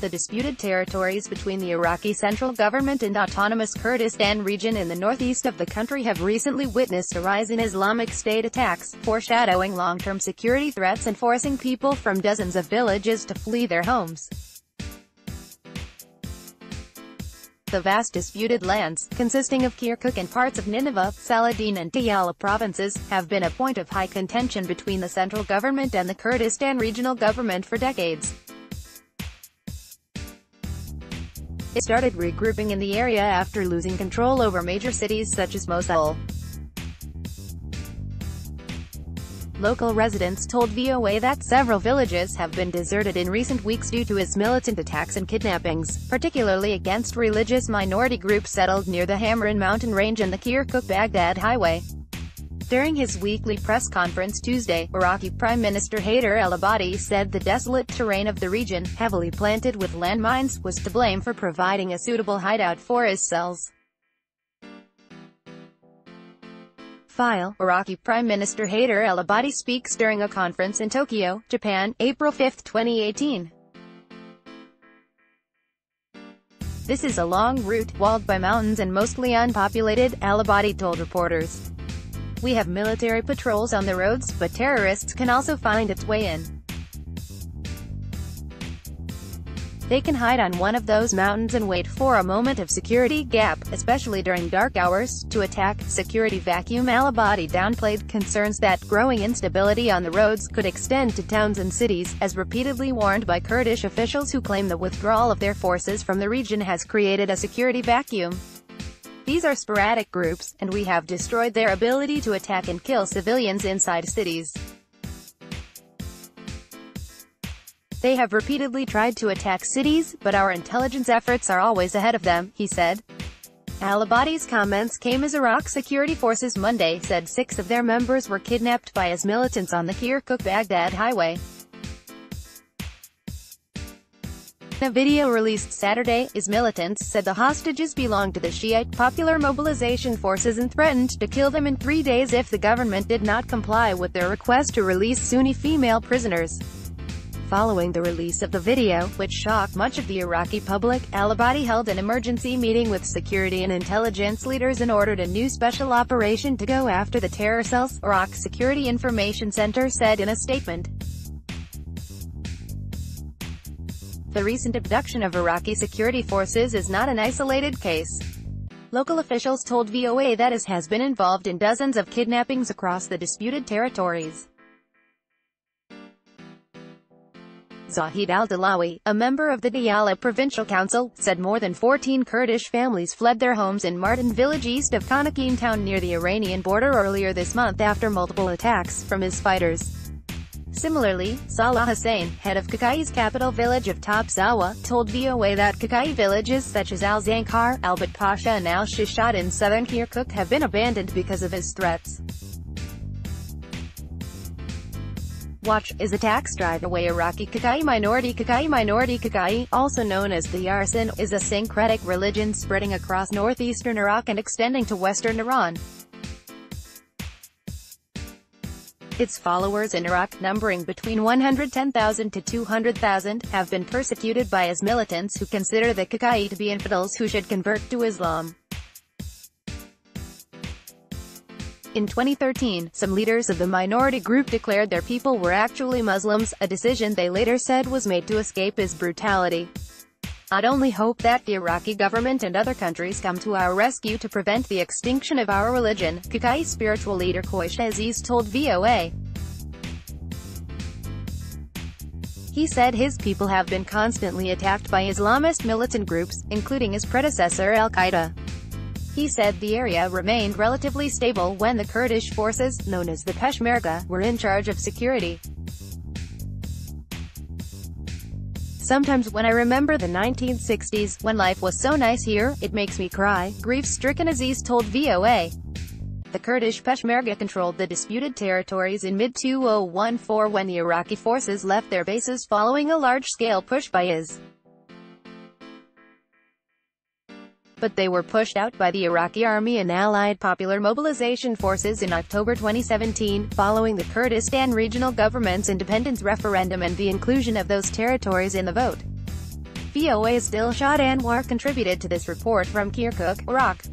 The disputed territories between the Iraqi central government and autonomous Kurdistan region in the northeast of the country have recently witnessed a rise in Islamic State attacks, foreshadowing long-term security threats and forcing people from dozens of villages to flee their homes. The vast disputed lands, consisting of Kirkuk and parts of Nineveh, Saladin and Diyala provinces, have been a point of high contention between the central government and the Kurdistan Regional Government for decades. It started regrouping in the area after losing control over major cities such as Mosul. Local residents told VOA that several villages have been deserted in recent weeks due to its militant attacks and kidnappings, particularly against religious minority groups settled near the Hamrin mountain range and the Kirkuk-Baghdad highway. During his weekly press conference Tuesday, Iraqi Prime Minister Haider al-Abadi said the desolate terrain of the region, heavily planted with landmines, was to blame for providing a suitable hideout for his cells. Iraqi Prime Minister Haider al-Abadi speaks during a conference in Tokyo, Japan, April 5, 2018. This is a long route, walled by mountains and mostly unpopulated, al-Abadi told reporters. We have military patrols on the roads, but terrorists can also find its way in. They can hide on one of those mountains and wait for a moment of security gap, especially during dark hours, to attack. Security vacuum. Al-Abadi downplayed concerns that growing instability on the roads could extend to towns and cities, as repeatedly warned by Kurdish officials who claim the withdrawal of their forces from the region has created a security vacuum. These are sporadic groups, and we have destroyed their ability to attack and kill civilians inside cities. They have repeatedly tried to attack cities, but our intelligence efforts are always ahead of them, he said. Al-Abadi's comments came as Iraq security forces Monday said 6 of their members were kidnapped by IS militants on the Kirkuk-Baghdad highway. In a video released Saturday, IS militants said the hostages belonged to the Shiite Popular Mobilization Forces and threatened to kill them in 3 days if the government did not comply with their request to release Sunni female prisoners. Following the release of the video, which shocked much of the Iraqi public, al-Abadi held an emergency meeting with security and intelligence leaders and ordered a new special operation to go after the terror cells, Iraq Security Information Center said in a statement. The recent abduction of Iraqi security forces is not an isolated case. Local officials told VOA that IS has been involved in dozens of kidnappings across the disputed territories. Zahid al-Dalawi, a member of the Diyala Provincial Council, said more than 14 Kurdish families fled their homes in Martin village east of Konakene town near the Iranian border earlier this month after multiple attacks from IS fighters. Similarly, Salah Hussein, head of Kakai's capital village of Top Zawa, told VOA that Kakai villages such as Al-Zankar, Albat Pasha and Al-Shishad in southern Kirkuk have been abandoned because of IS threats. Watch, IS attacks drive away Iraqi Kakai minority. Kakai, also known as the Yarsin, is a syncretic religion spreading across northeastern Iraq and extending to western Iran. Its followers in Iraq, numbering between 110,000 to 200,000, have been persecuted by IS militants who consider the Kakai to be infidels who should convert to Islam. In 2013, some leaders of the minority group declared their people were actually Muslims, a decision they later said was made to escape IS brutality. I'd only hope that the Iraqi government and other countries come to our rescue to prevent the extinction of our religion, Kakai spiritual leader Koish Aziz told VOA. He said his people have been constantly attacked by Islamist militant groups, including his predecessor Al-Qaeda. He said the area remained relatively stable when the Kurdish forces, known as the Peshmerga, were in charge of security. Sometimes when I remember the 1960s, when life was so nice here, it makes me cry, grief-stricken Aziz told VOA. The Kurdish Peshmerga controlled the disputed territories in mid-2014 when the Iraqi forces left their bases following a large-scale push by IS. But they were pushed out by the Iraqi army and allied Popular Mobilization Forces in October 2017, following the Kurdistan Regional Government's independence referendum and the inclusion of those territories in the vote. VOA's Dilshad Anwar contributed to this report from Kirkuk, Iraq.